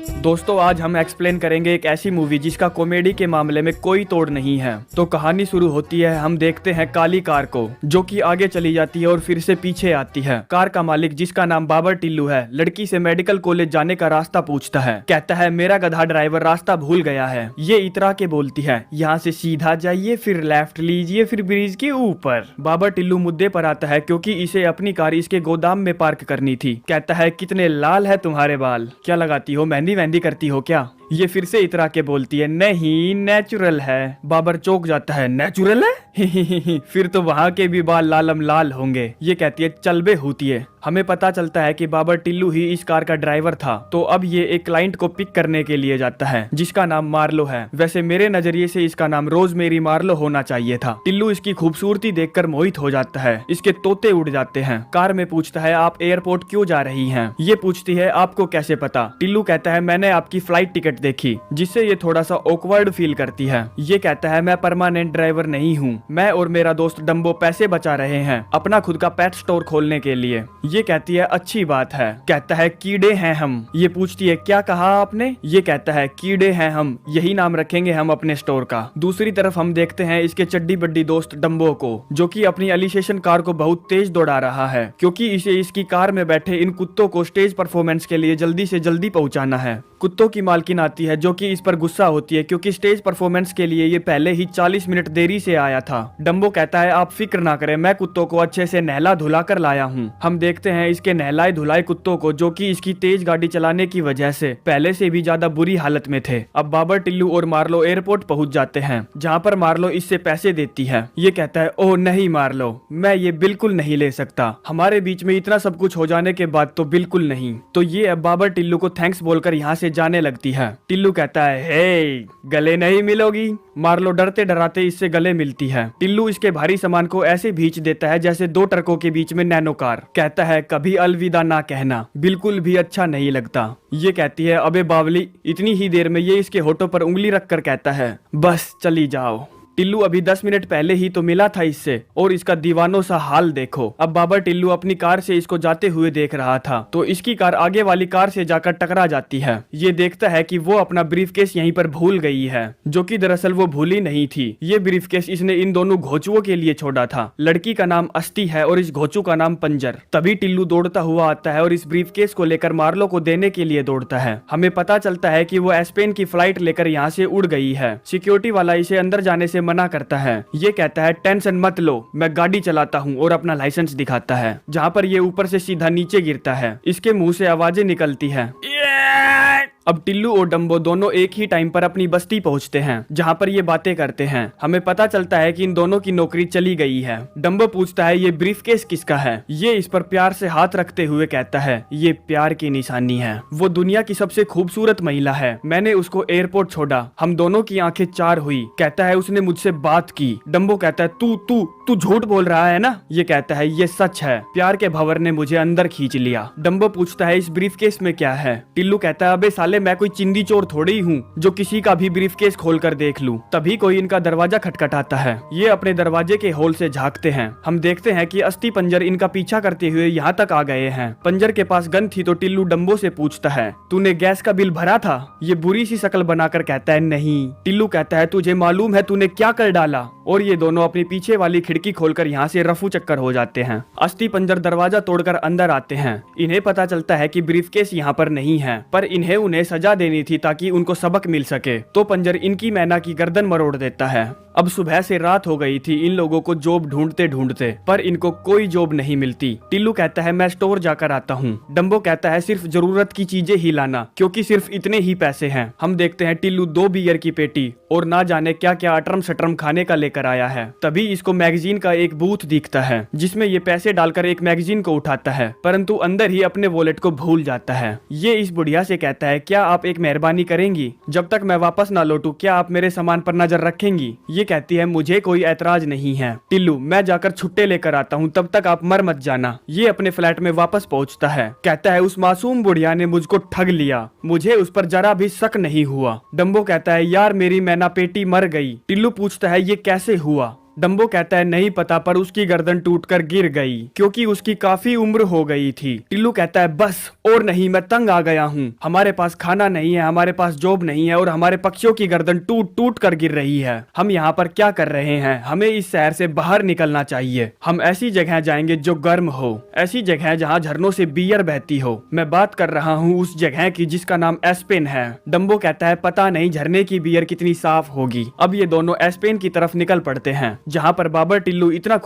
दोस्तों आज हम एक्सप्लेन करेंगे एक ऐसी मूवी जिसका कॉमेडी के मामले में कोई तोड़ नहीं है। तो कहानी शुरू होती है, हम देखते हैं काली कार को जो कि आगे चली जाती है और फिर से पीछे आती है। कार का मालिक जिसका नाम बाबर टिल्लू है लड़की से मेडिकल कॉलेज जाने का रास्ता पूछता है। कहता है मेरा गधा ड्राइवर रास्ता भूल गया है। ये इतरा के बोलती है यहाँ से सीधा जाइए, फिर लेफ्ट लीजिए, फिर ब्रिज के ऊपर। बाबर टिल्लू मुद्दे पर आता है क्योंकि इसे अपनी कार इसके गोदाम में पार्क करनी थी। कहता है कितने लाल है तुम्हारे बाल, क्या लगाती हो, मेहंदी वेहंदी करती हो क्या? ये फिर से इतरा के बोलती है नहीं नेचुरल है। बाबर चौंक जाता है नेचुरल है फिर तो वहाँ के भी बाल लालम लाल होंगे। ये कहती है चल बे हूतिए। हमें पता चलता है कि बाबर टिल्लू ही इस कार का ड्राइवर था। तो अब ये एक क्लाइंट को पिक करने के लिए जाता है जिसका नाम मार्लो है। वैसे मेरे नजरिए से इसका नाम रोजमेरी मार्लो होना चाहिए था। टिल्लू इसकी खूबसूरती देखकर मोहित हो जाता है, इसके तोते उड़ जाते हैं। कार में पूछता है आप एयरपोर्ट क्यों जा रही हैं? ये पूछती है आपको कैसे पता? टिल्लू कहता है मैंने आपकी फ्लाइट टिकट देखी, जिससे ये थोड़ा सा ऑकवर्ड फील करती है। ये कहता है मैं परमानेंट ड्राइवर नहीं हूँ, मैं और मेरा दोस्त डम्बो पैसे बचा रहे हैं अपना खुद का पेट स्टोर खोलने के लिए। ये कहती है अच्छी बात है। कहता है कीड़े हैं हम। ये पूछती है क्या कहा आपने? ये कहता है कीड़े हैं हम, यही नाम रखेंगे हम अपने स्टोर का। दूसरी तरफ हम देखते हैं इसके चड्डी बड्डी दोस्त डम्बो को जो कि अपनी एलिसेशन कार को बहुत तेज दौड़ा रहा है क्योंकि इसे इसकी कार में बैठे इन कुत्तों को स्टेज परफॉर्मेंस के लिए जल्दी से जल्दी पहुंचाना है। कुत्तों की मालकिन आती है जो कि इस पर गुस्सा होती है क्योंकि स्टेज परफॉर्मेंस के लिए ये पहले ही 40 मिनट देरी से आया था। डम्बो कहता है आप फिक्र ना करें, मैं कुत्तों को अच्छे से नहला धुला कर लाया हूँ। हम देखते हैं इसके नहलाए धुलाए कुत्तों को जो कि इसकी तेज गाड़ी चलाने की वजह से पहले से भी ज्यादा बुरी हालत में थे। अब बाबर टिल्लू और मार्लो एयरपोर्ट पहुंच जाते हैं जहाँ पर मार्लो इससे पैसे देती है। ये कहता है ओह नहीं मार्लो, मैं ये बिल्कुल नहीं ले सकता, हमारे बीच में इतना सब कुछ हो जाने के बाद तो बिल्कुल नहीं। तो ये अब बाबर टिल्लू को थैंक्स बोलकर यहाँ से जाने लगती है। टिल्लू कहता है हे गले नहीं मिलोगी। मार्लो डरते डराते इससे गले मिलती है। टिल्लू इसके भारी सामान को ऐसे भींच देता है जैसे दो ट्रकों के बीच में नैनो कार। कहता है कभी अलविदा ना कहना, बिल्कुल भी अच्छा नहीं लगता। ये कहती है अबे बावली। इतनी ही देर में ये इसके होठों पर उंगली रखकर कहता है बस चली जाओ। टिल्लू अभी 10 मिनट पहले ही तो मिला था इससे और इसका दीवानों सा हाल देखो। अब बाबर टिल्लू अपनी कार से इसको जाते हुए देख रहा था तो इसकी कार आगे वाली कार से जाकर टकरा जाती है। ये देखता है कि वो अपना ब्रीफकेस यहीं पर भूल गई है जो कि दरअसल वो भूली नहीं थी। ये ब्रीफकेस इसने इन दोनों घोचुओं के लिए छोड़ा था। लड़की का नाम अस्ती है और इस घोचू का नाम पंजर। तभी टिल्लू दौड़ता हुआ आता है और इस ब्रीफकेस को लेकर मार्लो को देने के लिए दौड़ता है। हमें पता चलता है कि वो एस्पेन की फ्लाइट लेकर यहाँ से उड़ गई है। सिक्योरिटी वाला इसे अंदर जाने से मना करता है। ये कहता है टेंशन मत लो, मैं गाड़ी चलाता हूँ और अपना लाइसेंस दिखाता है। जहाँ पर ये ऊपर से सीधा नीचे गिरता है। इसके मुंह से आवाजें निकलती है। अब टिल्लू और डम्बो दोनों एक ही टाइम पर अपनी बस्ती पहुंचते हैं जहां पर ये बातें करते हैं। हमें पता चलता है कि इन दोनों की नौकरी चली गई है। डम्बो पूछता है ये ब्रीफकेस किसका है? ये इस पर प्यार से हाथ रखते हुए कहता है ये प्यार की निशानी है, वो दुनिया की सबसे खूबसूरत महिला है, मैंने उसको एयरपोर्ट छोड़ा, हम दोनों की आंखें चार हुई। कहता है उसने मुझसे बात की। डम्बो कहता है तू तू तू झूठ बोल रहा है ना? ये कहता है ये सच है, प्यार के भंवर ने मुझे अंदर खींच लिया। डम्बो पूछता है इस ब्रीफकेस में क्या है? टिल्लू कहता है अबे साले मैं कोई चिंदी चोर थोड़ी हूँ जो किसी का भी ब्रीफकेस खोलकर देख लूं। तभी कोई इनका दरवाजा खटखटाता है। ये अपने दरवाजे के होल से झांकते हैं। हम देखते हैं कि अस्ती पंजर इनका पीछा करते हुए यहाँ तक आ गए हैं। पंजर के पास गन थी तो टिल्लू डम्बो से पूछता है तूने गैस का बिल भरा था? ये बुरी सी शक्ल बनाकर कहता है नहीं। टिल्लू कहता है तुझे मालूम है तूने क्या कर डाला? और ये दोनों अपनी पीछे वाली खिड़की खोलकर यहाँ से रफू चक्कर हो जाते हैं। अस्ती पंजर दरवाजा तोड़कर अंदर आते हैं। इन्हें पता चलता है कि ब्रीफकेस यहाँ पर नहीं है, पर इन्हें उन्हें सजा देनी थी ताकि उनको सबक मिल सके। तो पंजर इनकी मैना की गर्दन मरोड़ देता है। अब सुबह से रात हो गई थी इन लोगों को जॉब ढूंढते ढूंढते, पर इनको कोई जॉब नहीं मिलती। टिल्लू कहता है मैं स्टोर जाकर आता हूँ। डम्बो कहता है सिर्फ जरूरत की चीजें ही लाना क्योंकि सिर्फ इतने ही पैसे हैं। हम देखते हैं टिल्लू 2 बियर की पेटी और ना जाने क्या क्या अटरम सटरम खाने का लेकर आया है। तभी इसको मैगजीन का एक बूथ दिखता है जिसमें ये पैसे डालकर एक मैगजीन को उठाता है, परंतु अंदर ही अपने वॉलेट को भूल जाता है। ये इस बुढ़िया से कहता है क्या आप एक मेहरबानी करेंगी? जब तक मैं वापस ना लौटूं क्या आप मेरे सामान पर नजर रखेंगी? ये कहती है मुझे कोई ऐतराज नहीं है। टिल्लू मैं जाकर छुट्टे लेकर आता हूँ, तब तक आप मर मत जाना। ये अपने फ्लैट में वापस पहुँचता है। कहता है उस मासूम बुढ़िया ने मुझको ठग लिया, मुझे उस पर जरा भी शक नहीं हुआ। डम्बो कहता है यार मेरी मैना पेटी मर गई। टिल्लू पूछता है ये कैसे हुआ? डम्बो कहता है नहीं पता, पर उसकी गर्दन टूटकर गिर गई क्योंकि उसकी काफी उम्र हो गई थी। टिल्लू कहता है बस और नहीं, मैं तंग आ गया हूँ, हमारे पास खाना नहीं है, हमारे पास जॉब नहीं है और हमारे पक्षियों की गर्दन टूट टूट कर गिर रही है। हम यहाँ पर क्या कर रहे हैं? हमें इस शहर से बाहर निकलना चाहिए। हम ऐसी जगह जाएंगे जो गर्म हो, ऐसी जगह जहाँ झरनों से बियर बहती हो। मैं बात कर रहा हूँ उस जगह की जिसका नाम एस्पेन है। डम्बो कहता है पता नहीं झरने की बियर कितनी साफ होगी। अब ये दोनों एस्पेन की तरफ निकल पड़ते हैं, जहाँ पर बाबर टिल्लू इतना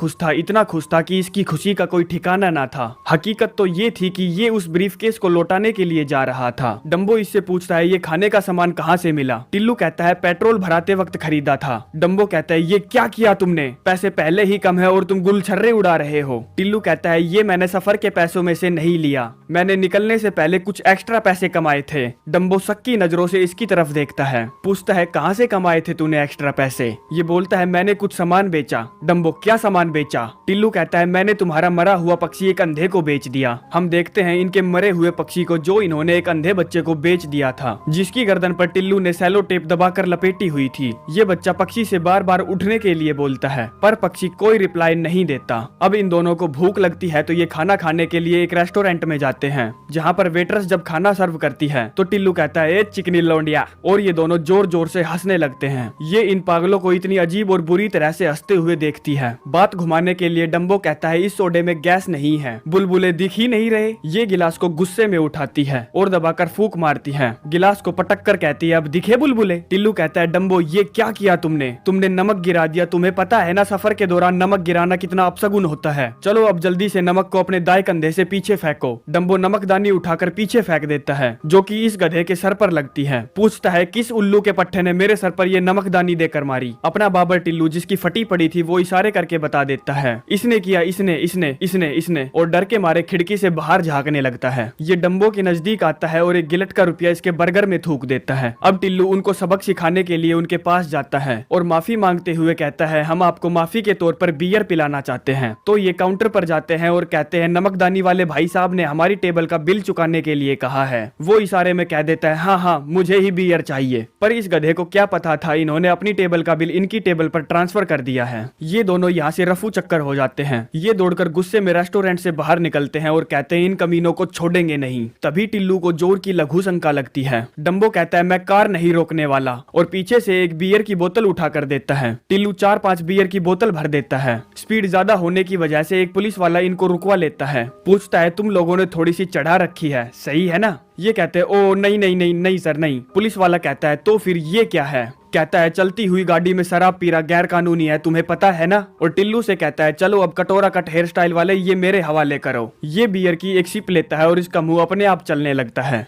खुश था कि इसकी खुशी का कोई ठिकाना ना था। हकीकत तो ये थी कि ये उस ब्रीफकेस को लौटाने के लिए जा रहा था। डम्बो इससे पूछता है ये खाने का सामान कहाँ से मिला? टिल्लू कहता है पेट्रोल भराते वक्त खरीदा था। डम्बो कहता है ये क्या किया तुमने? पैसे पहले ही कम है और तुम गुलछर्रे उड़ा रहे हो। टिल्लू कहता है ये मैंने सफर के पैसों में से नहीं लिया, मैंने निकलने से पहले कुछ एक्स्ट्रा पैसे कमाए थे। डम्बो शक्की नजरों से इसकी तरफ देखता है, पूछता है कहाँ से कमाए थे तूने एक्स्ट्रा पैसे? ये बोलता है मैंने कुछ सामान बेचा। डम्बो क्या सामान बेचा? टिल्लू कहता है मैंने तुम्हारा मरा हुआ पक्षी एक अंधे को बेच दिया। हम देखते हैं इनके मरे हुए पक्षी को जो इन्होंने एक अंधे बच्चे को बेच दिया था, जिसकी गर्दन पर टिल्लू ने सेलो टेप दबाकर लपेटी हुई थी। ये बच्चा पक्षी से बार बार उठने के लिए बोलता है, पर पक्षी कोई रिप्लाई नहीं देता। अब इन दोनों को भूख लगती है तो ये खाना खाने के लिए एक रेस्टोरेंट में जाते हैं, जहाँ पर वेटर्स जब खाना सर्व करती है तो टिल्लू कहता है ए चिकनी लौंडिया, और ये दोनों जोर जोर से हंसने लगते हैं। ये इन पागलों को इतनी अजीब और बुरी तरह से हंसते हुए देखती है। बात घुमाने के लिए डम्बो कहता है इस सोडे में गैस नहीं है, बुलबुले दिख ही नहीं रहे। ये गिलास को गुस्से में उठाती है और दबाकर फूंक मारती है। गिलास को पटक कर कहती है अब दिखे बुलबुले। टिल्लू कहता है डम्बो ये क्या किया तुमने नमक गिरा दिया। तुम्हें पता है ना सफर के दौरान नमक गिराना कितना अपशगुन होता है। चलो अब जल्दी से नमक को अपने दाएं कंधे से पीछे फेंको। डम्बो नमकदानी उठाकर पीछे फेंक देता है, जो कि इस गधे के सर पर लगती है। पूछता है किस उल्लू के पट्टे ने मेरे सर पर ये नमकदानी देकर मारी? अपना बाबर टिल्लू जिसकी फटी पड़ी थी वो इशारे करके बता देता है, इसने किया, इसने, और डर के मारे खिड़की से बाहर झांकने लगता है। ये डम्बो के नजदीक आता है और एक गिलट का रुपया इसके बर्गर में थूक देता है। अब टिल्लू उनको सबक सिखाने के लिए उनके पास जाता है और माफी मांगते हुए कहता है हम आपको माफी के तौर पर बियर पिलाना चाहते हैं। तो ये काउंटर पर जाते हैं और कहते हैं नमकदानी वाले भाई साहब ने हमारी टेबल का बिल चुकाने के लिए कहा है। वो इशारे में कह देता है हाँ मुझे ही बियर चाहिए, पर इस गधे को क्या पता था इन्होंने अपनी टेबल का बिल इनकी टेबल पर ट्रांसफर कर दिया है। ये दोनों यहाँ से रफू चक्कर हो जाते हैं। ये दौड़कर गुस्से में रेस्टोरेंट से बाहर निकलते हैं और कहते हैं इन कमीनों को छोड़ेंगे नहीं। तभी टिल्लू को जोर की लघु शंका लगती है। डम्बो कहता है मैं कार नहीं रोकने वाला, और पीछे से एक बियर की बोतल उठा कर देता है। टिल्लू 4-5 बियर की बोतल भर देता है। स्पीड ज्यादा होने की वजह से एक पुलिस वाला इनको रुकवा लेता है। पूछता है तुम लोगों ने थोड़ी सी चढ़ा रखी है, सही है ना? ये कहते हैं ओ नहीं सर नहीं। पुलिस वाला कहता है तो फिर ये क्या है? कहता है चलती हुई गाड़ी में शराब पीना गैर कानूनी है, तुम्हें पता है ना? और टिल्लू से कहता है चलो अब कटोरा कट हेयर स्टाइल वाले ये मेरे हवाले करो। ये बियर की एक सिप लेता है और इसका मुंह अपने आप चलने लगता है।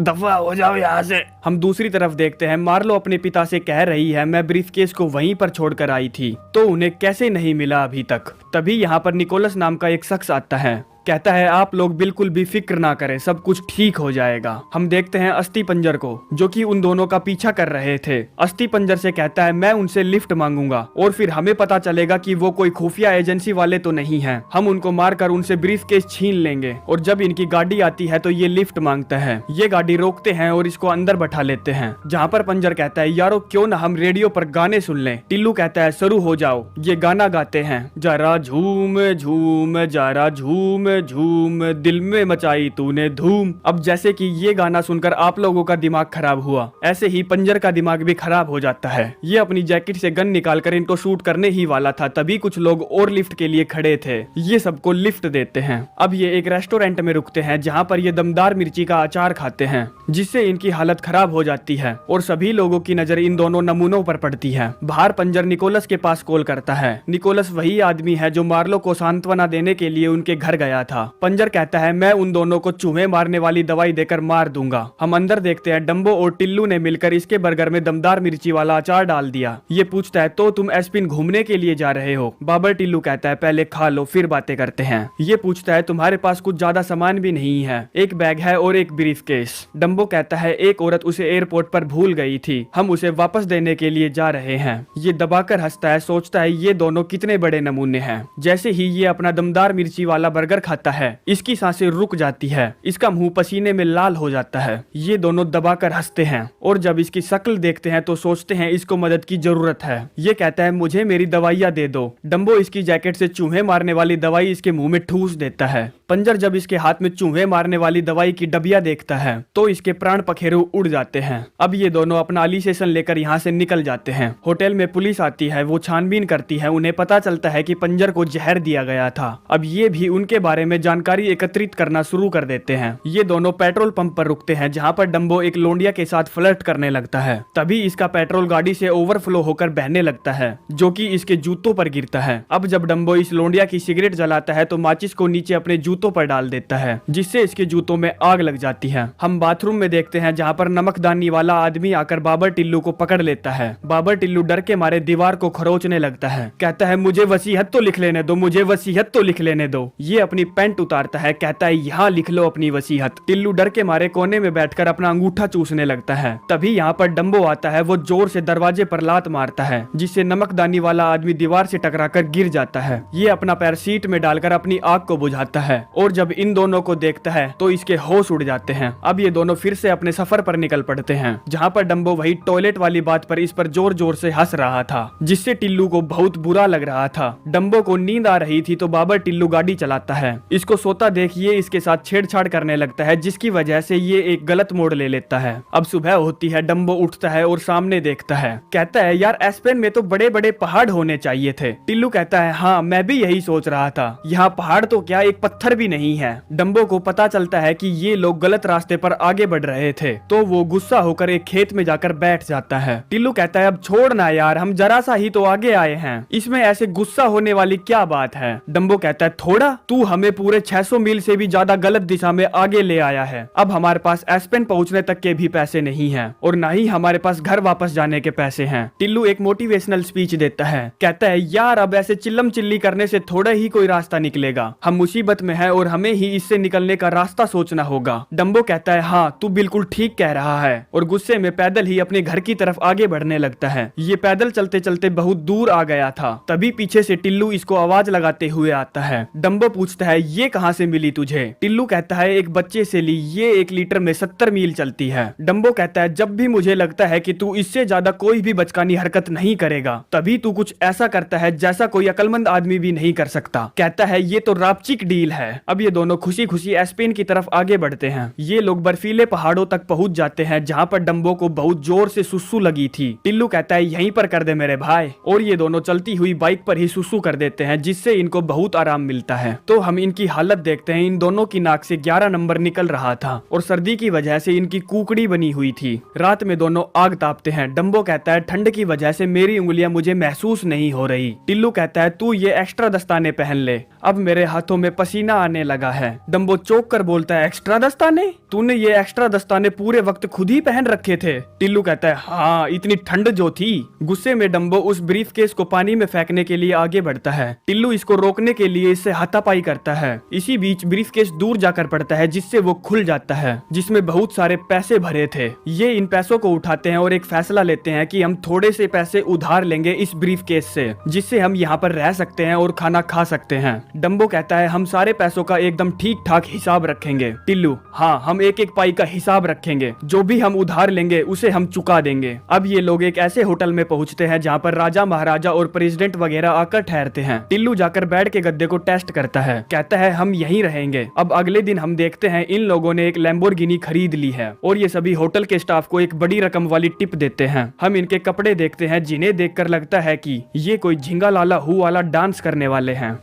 दफा हो जाओ यहाँ से। हम दूसरी तरफ देखते हैं मार्लो अपने पिता से कह रही है मैं ब्रीफकेस को वहीं पर छोड़कर आई थी, तो उन्हें कैसे नहीं मिला अभी तक। तभी यहाँ पर निकोलस नाम का एक शख्स आता है, कहता है आप लोग बिल्कुल भी फिक्र ना करें, सब कुछ ठीक हो जाएगा। हम देखते हैं अस्थि पंजर को जो कि उन दोनों का पीछा कर रहे थे। अस्थि पंजर से कहता है मैं उनसे लिफ्ट मांगूंगा और फिर हमें पता चलेगा कि वो कोई खुफिया एजेंसी वाले तो नहीं हैं। हम उनको मारकर उनसे ब्रीफकेस छीन लेंगे और जब इनकी गाड़ी आती है तो ये लिफ्ट मांगता है। ये गाड़ी रोकते हैं और इसको अंदर बैठा लेते हैं, जहाँ पर पंजर कहता है यारो क्यों ना हम रेडियो पर गाने सुन लें। टिल्लू कहता है शुरू हो जाओ। ये गाना गाते हैं जरा झूम झूम जरा झूम झूम दिल में मचाई तूने धूम। अब जैसे कि ये गाना सुनकर आप लोगों का दिमाग खराब हुआ, ऐसे ही पंजर का दिमाग भी खराब हो जाता है। ये अपनी जैकेट से गन निकालकर इनको शूट करने ही वाला था, तभी कुछ लोग और लिफ्ट के लिए खड़े थे। ये सबको लिफ्ट देते हैं। अब ये एक रेस्टोरेंट में रुकते हैं जहाँ पर ये दमदार मिर्ची का अचार खाते हैं, जिससे इनकी हालत खराब हो जाती है और सभी लोगों की नजर इन दोनों नमूनों पर पड़ती है। बाहर पंजर निकोलस के पास कॉल करता है। निकोलस वही आदमी है जो मार्लो को सांत्वना देने के लिए उनके घर गया था। पंजर कहता है मैं उन दोनों को चूहे मारने वाली दवाई देकर मार दूंगा। हम अंदर देखते हैं डम्बो और टिल्लू ने मिलकर इसके बर्गर में दमदार मिर्ची वाला अचार डाल दिया। ये पूछता है तो तुम एस्पिन घूमने के लिए जा रहे हो? बाबर टिल्लू कहता है पहले खा लो फिर बातें करते हैं। ये पूछता है तुम्हारे पास कुछ ज्यादा सामान भी नहीं है? एक बैग है और एक ब्रीफकेस। डम्बो कहता है एक औरत उसे एयरपोर्ट पर भूल गई थी, हम उसे वापस देने के लिए जा रहे हैं। ये दबाकर हंसता है, सोचता है ये दोनों कितने बड़े नमूने हैं। जैसे ही ये अपना दमदार मिर्ची वाला बर्गर खाता है। इसकी सांसें रुक जाती है, इसका मुंह पसीने में लाल हो जाता है। ये दोनों दबाकर हंसते हैं और जब इसकी शक्ल देखते हैं तो सोचते हैं इसको मदद की जरूरत है। ये कहता है मुझे मेरी दवाइयाँ दे दो। डम्बो इसकी जैकेट से चूहे मारने वाली दवाई इसके मुंह में ठूस देता है। पंजर जब इसके हाथ में चूहे मारने वाली दवाई की डबिया देखता है तो इसके प्राण पखेरु उड़ जाते हैं। अब ये दोनों अपना अलीसेशन लेकर यहाँ से निकल जाते हैं। होटल में पुलिस आती है, वो छानबीन करती है। उन्हें पता चलता है कि पंजर को जहर दिया गया था। अब ये भी उनके बारे में जानकारी एकत्रित करना शुरू कर देते हैं। ये दोनों पेट्रोल पंप पर रुकते हैं जहाँ पर डम्बो एक लोंडिया के साथ फ्लर्ट करने लगता है। तभी इसका पेट्रोल गाड़ी से ओवरफ्लो होकर बहने लगता है जो कि इसके जूतों पर गिरता है। अब जब डम्बो इस लोंडिया की सिगरेट जलाता है तो माचिस को नीचे अपने जूतों पर डाल देता है जिससे इसके जूतों में आग लग जाती है। हम बाथरूम में देखते हैं जहाँ पर नमकदानी वाला आदमी आकर बाबर टिल्लू को पकड़ लेता है। बाबर टिल्लू डर के मारे दीवार को खरोचने लगता है। कहता है मुझे वसीयत तो लिख लेने दो, मुझे वसीयत तो लिख लेने दो। ये अपनी पैंट उतारता है, कहता है यहाँ लिख लो अपनी वसीयत। टिल्लू डर के मारे कोने में बैठकर अपना अंगूठा चूसने लगता है। तभी यहाँ पर डम्बो आता है। वो जोर से दरवाजे पर लात मारता है जिससे नमकदानी वाला आदमी दीवार से टकराकर गिर जाता है। ये अपना पैर सीट में डालकर अपनी आग को बुझाता है और जब इन दोनों को देखता है तो इसके होश उड़ जाते हैं। अब ये दोनों फिर से अपने सफर पर निकल पड़ते हैं जहाँ पर डम्बो वही टॉयलेट वाली बात पर इस पर जोर जोर से हंस रहा था जिससे टिल्लू को बहुत बुरा लग रहा था। डम्बो को नींद आ रही थी तो बाबर टिल्लू गाड़ी चलाता है। इसको सोता देख ये इसके साथ छेड़छाड़ करने लगता है जिसकी वजह से ये एक गलत मोड़ ले लेता है। अब सुबह होती है, डम्बो उठता है और सामने देखता है। कहता है यार एस्पेन में तो बड़े बड़े पहाड़ होने चाहिए थे। टिल्लू कहता है हाँ मैं भी यही सोच रहा था, यहाँ पहाड़ तो क्या एक पत्थर भी नहीं है। डम्बो को पता चलता है कि ये लोग गलत रास्ते पर आगे बढ़ रहे थे तो वो गुस्सा होकर एक खेत में जाकर बैठ जाता है। टिल्लू कहता है अब छोड़ना यार, हम जरा सा ही तो आगे आए हैं, इसमें ऐसे गुस्सा होने वाली क्या बात है। डम्बो कहता है थोड़ा, तू हमें पूरे 600 मील से भी ज्यादा गलत दिशा में आगे ले आया है। अब हमारे पास एस्पेन पहुंचने तक के भी पैसे नहीं हैं और न ही हमारे पास घर वापस जाने के पैसे हैं। टिल्लू एक मोटिवेशनल स्पीच देता है। कहता है यार अब ऐसे चिल्लम चिल्ली करने से थोड़ा ही कोई रास्ता निकलेगा, हम मुसीबत में है और हमें ही इससे निकलने का रास्ता सोचना होगा। डम्बो कहता है हाँ तू बिल्कुल ठीक कह रहा है और गुस्से में पैदल ही अपने घर की तरफ आगे बढ़ने लगता है। ये पैदल चलते चलते बहुत दूर आ गया था। तभी पीछे से टिल्लू इसको आवाज लगाते हुए आता है। डम्बो पूछता है ये कहाँ से मिली तुझे। टिल्लू कहता है एक बच्चे से ली, ये 1 लीटर में 70 मील चलती है। डम्बो कहता है जब भी मुझे लगता है कि तू इससे ज्यादा कोई भी बचकानी हरकत नहीं करेगा तभी तू कुछ ऐसा करता है जैसा कोई अक्लमंद आदमी भी नहीं कर सकता। कहता है ये तो रापचिक डील है। अब ये दोनों खुशी खुशी एस्पेन की तरफ आगे बढ़ते हैं। ये लोग बर्फीले पहाड़ों तक पहुंच जाते हैं जहाँ पर डम्बो को बहुत जोर से सुसु लगी थी। टिल्लू कहता है यहीं पर कर दे मेरे भाई और ये दोनों चलती हुई बाइक पर ही सुसु कर देते हैं जिससे इनको बहुत आराम मिलता है। तो हम इनकी हालत देखते हैं। इन दोनों की नाक से 11 नंबर निकल रहा था और सर्दी की वजह से इनकी कुकड़ी बनी हुई थी। रात में दोनों आग तापते हैं। डम्बो कहता है ठंड की वजह से मेरी उंगलियां मुझे महसूस नहीं हो रही। टिल्लू कहता है तू ये एक्स्ट्रा दस्ताने पहन ले, अब मेरे हाथों में पसीना आने लगा है। डम्बो चौंक कर बोलता है एक्स्ट्रा दस्ताने, तूने ये एक्स्ट्रा दस्ताने पूरे वक्त खुद ही पहन रखे थे। टिल्लू कहता है हाँ इतनी ठंड जो थी। गुस्से में डम्बो उस ब्रीफकेस को पानी में फेंकने के लिए आगे बढ़ता है। टिल्लू इसको रोकने के लिए इससे हाथापाई करता है। इसी बीच ब्रीफकेस दूर जाकर पड़ता है जिससे वो खुल जाता है जिसमें बहुत सारे पैसे भरे थे। ये इन पैसों को उठाते हैं और एक फैसला लेते हैं कि हम थोड़े से पैसे उधार लेंगे इस ब्रीफकेस से जिससे हम यहाँ पर रह सकते हैं और खाना खा सकते हैं। डम्बो कहता है हम सारे पैसों का एकदम ठीक ठाक हिसाब रखेंगे। टिल्लू हाँ हम एक एक पाई का हिसाब रखेंगे, जो भी हम उधार लेंगे उसे हम चुका देंगे। अब ये लोग एक ऐसे होटल में पहुंचते हैं जहाँ पर राजा महाराजा और प्रेसिडेंट वगैरह आकर ठहरते हैं। टिल्लू जाकर बेड के गद्दे को टेस्ट करता है। कहता है हम यहीं रहेंगे। अब अगले दिन हम देखते हैं इन लोगों ने एक लैम्बोर्गिनी खरीद ली है और ये सभी होटल के स्टाफ को एक बड़ी रकम वाली टिप देते हैं। हम इनके कपड़े देखते हैं जिन्हें देखकर लगता है कि ये कोई झिंगा लाला हु वाला डांस करने वाले हैं।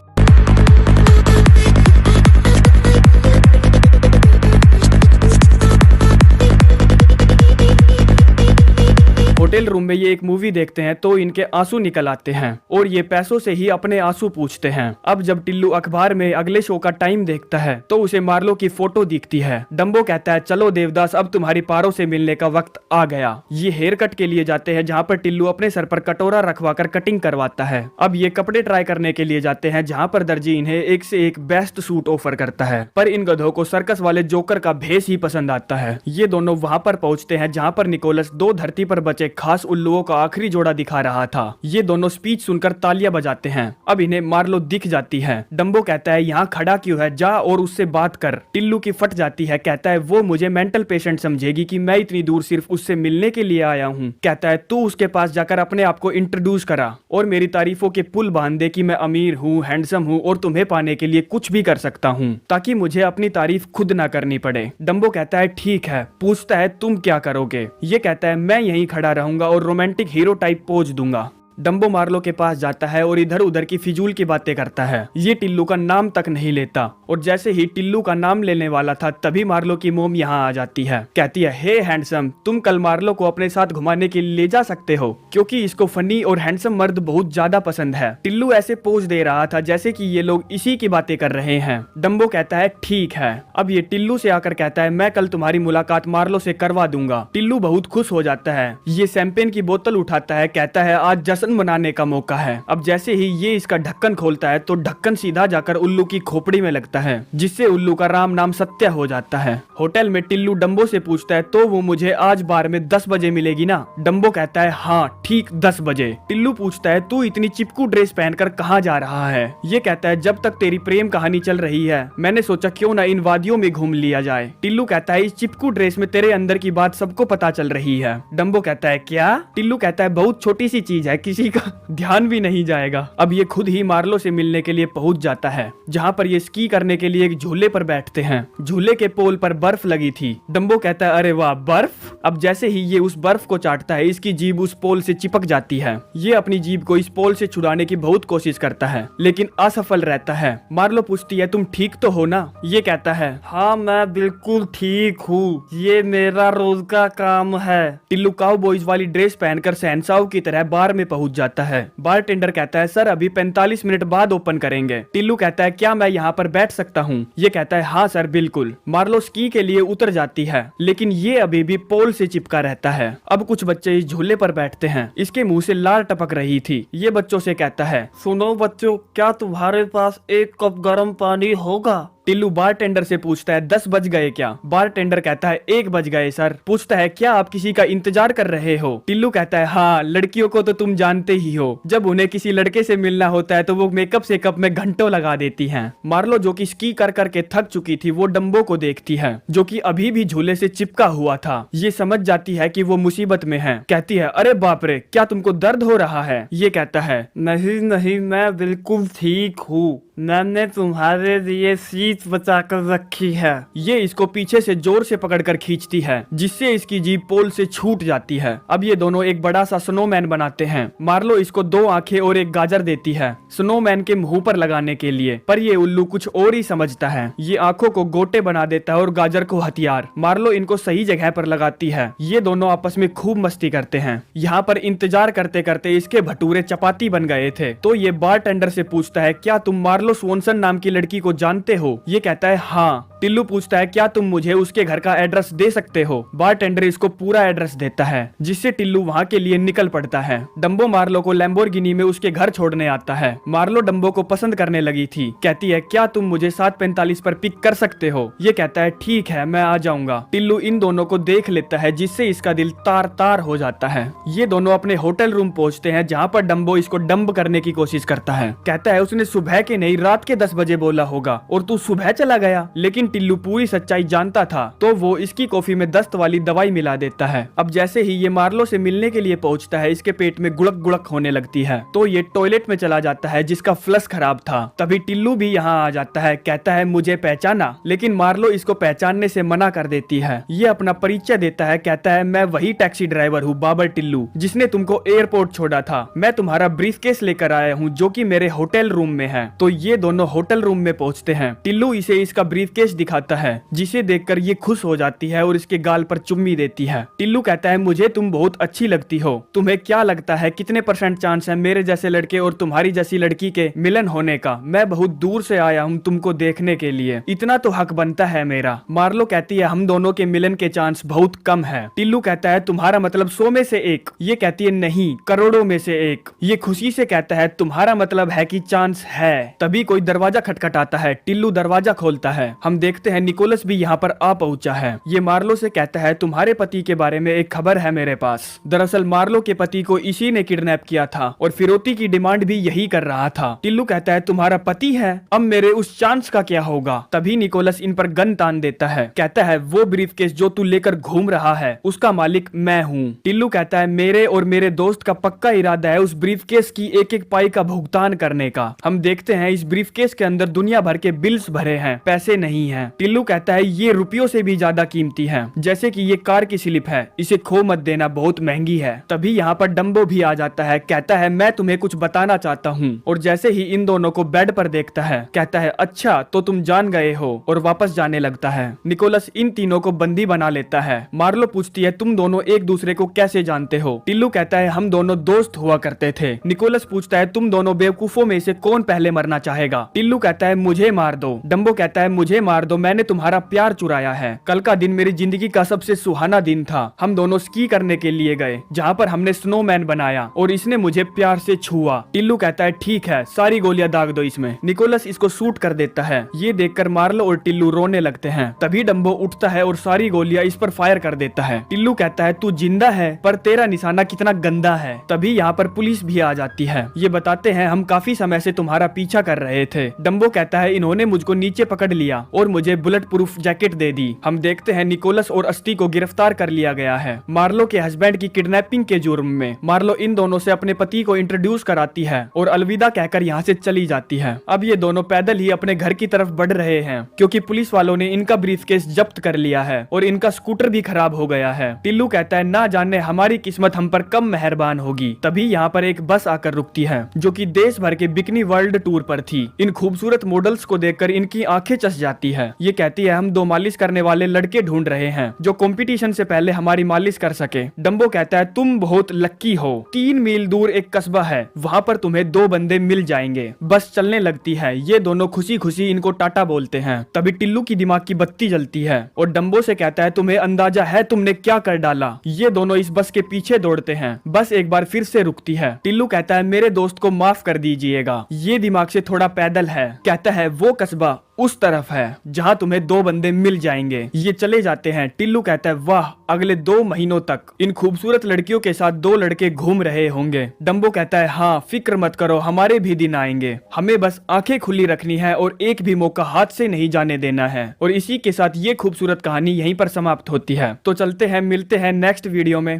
होटल रूम में ये एक मूवी देखते हैं तो इनके आंसू निकल आते हैं और ये पैसों से ही अपने आंसू पूछते हैं। अब जब टिल्लू अखबार में अगले शो का टाइम देखता है तो उसे मार्लो की फोटो दिखती है। डम्बो कहता है चलो देवदास अब तुम्हारी पारों से मिलने का वक्त आ गया। ये हेयर कट के लिए जाते हैं जहाँ पर टिल्लू अपने सर पर कटोरा रखवाकर कटिंग करवाता है। अब ये कपड़े ट्राई करने के लिए जाते हैं जहाँ पर दर्जी इन्हें एक से एक बेस्ट सूट ऑफर करता है, पर इन गधों को सर्कस वाले जोकर का भेष ही पसंद आता है। ये दोनों वहाँ पर पहुँचते हैं जहाँ पर निकोलस 2 धरती पर बचे खास उल्लुओं का आखिरी जोड़ा दिखा रहा था। ये दोनों स्पीच सुनकर तालियां बजाते हैं। अब इन्हें मार्लो दिख जाती है। डम्बो कहता है यहाँ खड़ा क्यों है, जा और उससे बात कर। टिल्लू की फट जाती है। कहता है वो मुझे मेंटल पेशेंट समझेगी कि मैं इतनी दूर सिर्फ उससे मिलने के लिए आया हूँ। कहता है तू उसके पास जाकर अपने आप को इंट्रोड्यूस करा और मेरी तारीफों के पुल बांध दे कि मैं अमीर हूँ, हैंडसम हूँ और तुम्हें पाने के लिए कुछ भी कर सकता हूँ, ताकि मुझे अपनी तारीफ खुद ना करनी पड़े। डम्बो कहता है ठीक है। पूछता है तुम क्या करोगे। ये कहता है मैं यहीं खड़ा रहूंगा और रोमांटिक हीरो टाइप पोज दूंगा। डम्बो मार्लो के पास जाता है और इधर उधर की फिजूल की बातें करता है। ये टिल्लू का नाम तक नहीं लेता और जैसे ही टिल्लू का नाम लेने वाला था तभी मार्लो की मोम यहाँ आ जाती है। कहती है हे हैंडसम, तुम कल मार्लो को अपने साथ घुमाने के लिए ले जा सकते हो क्योंकि इसको फनी और हैंडसम मर्द बहुत ज्यादा पसंद है। टिल्लू ऐसे पोज दे रहा था जैसे कि ये लोग इसी की बातें कर रहे हैं। डम्बो कहता है ठीक है। अब ये टिल्लू से आकर कहता है मैं कल तुम्हारी मुलाकात मार्लो से करवा दूंगा। टिल्लू बहुत खुश हो जाता है। ये शैंपेन की बोतल उठाता है। कहता है आज जश्न मनाने का मौका है। अब जैसे ही ये इसका ढक्कन खोलता है तो ढक्कन सीधा जाकर उल्लू की खोपड़ी में लगता है, जिससे उल्लू का राम नाम सत्य हो जाता है। होटल में टिल्लू डम्बो से पूछता है तो वो मुझे आज बार में 10 बजे मिलेगी ना। डम्बो कहता है हाँ ठीक 10 बजे। टिल्लू पूछता है तू इतनी चिपकू ड्रेस पहनकर कहाँ जा रहा है। ये कहता है जब तक तेरी प्रेम कहानी चल रही है मैंने सोचा क्यों ना इन वादियों में घूम लिया जाए। टिल्लू कहता है इस चिपकू ड्रेस में तेरे अंदर की बात सबको पता चल रही है। डम्बो कहता है क्या। टिल्लू कहता है बहुत छोटी सी चीज है, किसी का ध्यान भी नहीं जाएगा। अब ये खुद ही मार्लो से मिलने के लिए पहुंच जाता है, जहां पर ये स्की करने के लिए एक झूले पर बैठते हैं। झूले के पोल पर बर्फ लगी थी। डम्बो कहता है अरे वाह बर्फ। अब जैसे ही ये उस बर्फ को चाटता है इसकी जीभ उस पोल से चिपक जाती है। ये अपनी जीभ को इस पोल से छुड़ाने की बहुत कोशिश करता है लेकिन असफल रहता है। मार्लो पूछती है तुम ठीक तो हो ना। ये कहता है हाँ मैं बिल्कुल ठीक हूँ, ये मेरा रोज का काम है। टिल्लू काउबॉयज वाली ड्रेस पहनकर शहंशाह की तरह बार में पहुंच जाता है। बारटेंडर कहता है सर अभी 45 मिनट बाद ओपन करेंगे। टिल्लू कहता है क्या मैं यहाँ पर बैठ सकता हूँ। ये कहता है हाँ सर बिल्कुल। मार्लो स्की के लिए उतर जाती है लेकिन ये अभी भी पोल से चिपका रहता है। अब कुछ बच्चे इस झूले पर बैठते हैं। इसके मुंह से लार टपक रही थी। ये बच्चों से कहता है सुनो बच्चों, क्या तुम्हारे पास एक कप गर्म पानी होगा। टिल्लू बारटेंडर से पूछता है 10 बज गए क्या। बारटेंडर कहता है 1 बज गए सर। पूछता है क्या आप किसी का इंतजार कर रहे हो। टिल्लू कहता है हाँ, लड़कियों को तो तुम जानते ही हो, जब उन्हें किसी लड़के से मिलना होता है तो वो मेकअप से कप में घंटों लगा देती हैं। मार्लो जो कि स्की कर करके थक चुकी थी वो डम्बो को देखती है जो कि अभी भी झूले से चिपका हुआ था। ये समझ जाती है कि वो मुसीबत में है। कहती है अरे बाप रे, क्या तुमको दर्द हो रहा है। ये कहता है नहीं नहीं मैं बिल्कुल ठीक हूँ, मैंने तुम्हारे लिए सीट बचा कर रखी है। ये इसको पीछे से जोर से पकड़कर खींचती है जिससे इसकी जीभ पोल से छूट जाती है। अब ये दोनों एक बड़ा सा स्नोमैन बनाते हैं। मार्लो इसको 2 आंखें और एक गाजर देती है स्नोमैन के मुंह पर लगाने के लिए, पर ये उल्लू कुछ और ही समझता है। ये आंखों को गोटे बना देता है और गाजर को हथियार। मार्लो इनको सही जगह पर लगाती है। ये दोनों आपस में खूब मस्ती करते हैं। यहाँ पर इंतजार करते करते इसके भटूरे चपाती बन गए थे तो ये बारटेंडर से पूछता है क्या तुम मार्लो स्वॉनसन नाम की लड़की को जानते हो। ये कहता है हाँ। टिल्लू पूछता है क्या तुम मुझे उसके घर का एड्रेस दे सकते हो। बारटेंडर इसको पूरा एड्रेस देता है जिससे टिल्लू वहाँ के लिए निकल पड़ता है। डम्बो मार्लो को लैम्बोर्गिनी में उसके घर छोड़ने आता है। मार्लो डम्बो को पसंद करने लगी थी। कहती है क्या तुम मुझे 7:45 पर पिक कर सकते हो। ये कहता है ठीक है मैं आ जाऊंगा। टिल्लू इन दोनों को देख लेता है जिससे इसका दिल तार तार हो जाता है। ये दोनों अपने होटल रूम पहुंचते हैं जहाँ पर डम्बो इसको डंब करने की कोशिश करता है। कहता है उसने सुबह के नहीं रात के 10 बजे बोला होगा और तू सुबह चला गया। लेकिन टिल्लू पूरी सच्चाई जानता था तो वो इसकी कॉफी में दस्त वाली दवाई मिला देता है। अब जैसे ही ये मार्लो से मिलने के लिए पहुंचता है इसके पेट में गुड़क गुड़क होने लगती है तो ये टॉयलेट में चला जाता है जिसका फ्लश खराब था। तभी टिल्लू भी यहाँ आ जाता है। कहता है मुझे पहचाना, लेकिन मार्लो इसको पहचानने से मना कर देती है। ये अपना परिचय देता है। कहता है मैं वही टैक्सी ड्राइवर हूँ बाबर टिल्लू जिसने तुमको एयरपोर्ट छोड़ा था। मैं तुम्हारा ब्रीफकेस लेकर आया हूँ जो कि मेरे होटल रूम में है। तो ये दोनों होटल रूम में पहुंचते हैं। टिल्लू इसे इसका ब्रीफकेस दिखाता है जिसे देखकर ये खुश हो जाती है और इसके गाल पर चुम्मी देती है। टिल्लू कहता है मुझे तुम बहुत अच्छी लगती हो। तुम्हें क्या लगता है कितने % चांस है मेरे जैसे लड़के और तुम्हारी जैसी लड़की के मिलन होने का। मैं बहुत दूर से आया हूँ तुमको देखने के लिए, इतना तो हक बनता है मेरा। मार्लो कहती है हम दोनों के मिलन के चांस बहुत कम है। टिल्लू कहता है तुम्हारा मतलब 100 में से 1। ये कहती है नहीं, करोड़ों में से 1। ये खुशी से कहता है तुम्हारा मतलब है कि चांस है। तभी कोई दरवाजा खटखटाता है। टिल्लू दरवाजा खोलता है। हम देखते हैं निकोलस भी यहाँ पर आ पहुंचा है। ये मार्लो से कहता है तुम्हारे पति के बारे में एक खबर है मेरे पास। दरअसल मार्लो के पति को इसी ने किडनैप किया था और फिरौती की डिमांड भी यही कर रहा था। टिल्लू कहता है तुम्हारा पति है, अब मेरे उस चांस का क्या होगा। तभी निकोलस इन पर गन तान देता है, कहता है वो ब्रीफकेस जो तू लेकर घूम रहा है उसका मालिक मैं हूँ। टिल्लू कहता है मेरे और मेरे दोस्त का पक्का इरादा है उस ब्रीफकेस की एक एक पाई का भुगतान करने का। हम देखते हैं इस ब्रीफकेस के अंदर दुनिया भर के बिल्स भरे हैं, पैसे नहीं हैं। टिल्लू कहता है ये रुपयों से भी ज्यादा कीमती है, जैसे कि ये कार की स्लिप है, इसे खो मत देना, बहुत महंगी है। तभी यहाँ पर डम्बो भी आ जाता है, कहता है मैं तुम्हें कुछ बताना चाहता हूँ। और जैसे ही इन दोनों को बेड पर देखता है कहता है अच्छा तो तुम जान गए हो, और वापस जाने लगता है। निकोलस इन तीनों को बंदी बना लेता है। मार्लो पूछती है तुम दोनों एक दूसरे को कैसे जानते हो। टिल्लू कहता है हम दोनों दोस्त हुआ करते थे। निकोलस पूछता है तुम दोनों बेवकूफों में से कौन पहले मरना चाहेगा। टिल्लू कहता है मुझे मार दो। डम्बो कहता है मुझे मार दो, मैंने तुम्हारा प्यार चुराया है। कल का दिन मेरी जिंदगी का सबसे सुहाना दिन था। हम दोनों स्की करने के लिए गए जहाँ पर हमने स्नोमैन बनाया और इसने मुझे प्यार से छुआ। टिल्लू कहता है ठीक है, सारी गोलियां दाग दो इसमें। निकोलस इसको शूट कर देता है। ये देखकर मार्लो और टिल्लू रोने लगते हैं। तभी डम्बो उठता है और सारी गोलियां इस पर फायर कर देता है। टिल्लू कहता है तू जिंदा है पर तेरा निशाना कितना गंदा है। तभी यहाँ पर पुलिस भी आ जाती है। ये बताते हैं हम काफी समय से तुम्हारा पीछा कर रहे थे। डम्बो कहता है इन्होंने मुझको नीचे पकड़ लिया और मुझे बुलेट प्रूफ जैकेट दे दी। हम देखते हैं निकोलस और अस्टी को गिरफ्तार कर लिया गया है मार्लो के हस्बैंड की किडनैपिंग के जुर्म में। मार्लो इन दोनों से अपने पति को इंट्रोड्यूस कराती है और अलविदा कहकर यहाँ से चली जाती है। अब ये दोनों पैदल ही अपने घर की तरफ बढ़ रहे हैं क्योंकि पुलिस वालों ने इनका ब्रीफकेस जब्त कर लिया है और इनका स्कूटर भी खराब हो गया है। टिल्लू कहता है ना जाने हमारी किस्मत हम पर कब मेहरबान होगी। तभी यहाँ पर एक बस आकर रुकती है जो कि देश भर के बिकनी वर्ल्ड टूर पर थी। इन खूबसूरत मॉडल्स को देखकर इनकी आंखें चस जाती है। ये कहती है हम 2 मालिश करने वाले लड़के ढूंढ रहे हैं जो कंपटीशन से पहले हमारी मालिश कर सके। डम्बो कहता है तुम बहुत लक्की हो, 3 मील दूर एक कस्बा है, वहाँ पर तुम्हें 2 बंदे मिल जाएंगे। बस चलने लगती है। ये दोनों खुशी खुशी इनको टाटा बोलते हैं। तभी टिल्लू की दिमाग की बत्ती जलती है और डम्बो से कहता है तुम्हें अंदाजा है तुमने क्या कर डाला। ये दोनों इस बस के पीछे दौड़ते हैं। बस एक बार फिर से रुकती है। टिल्लू कहता है मेरे दोस्त को माफ कर दीजिएगा, ये दिमाग से थोड़ा पैदल है। कहता है वो कस्बा उस तरफ है जहाँ तुम्हें 2 बंदे मिल जाएंगे। ये चले जाते हैं। टिल्लू कहता है वाह, अगले 2 महीनों तक इन खूबसूरत लड़कियों के साथ 2 लड़के घूम रहे होंगे। डम्बो कहता है हाँ फिक्र मत करो, हमारे भी दिन आएंगे, हमें बस आंखें खुली रखनी है और एक भी मौका हाथ से नहीं जाने देना है। और इसी के साथ ये खूबसूरत कहानी यहीं पर समाप्त होती है। तो चलते हैं, मिलते हैं नेक्स्ट वीडियो में।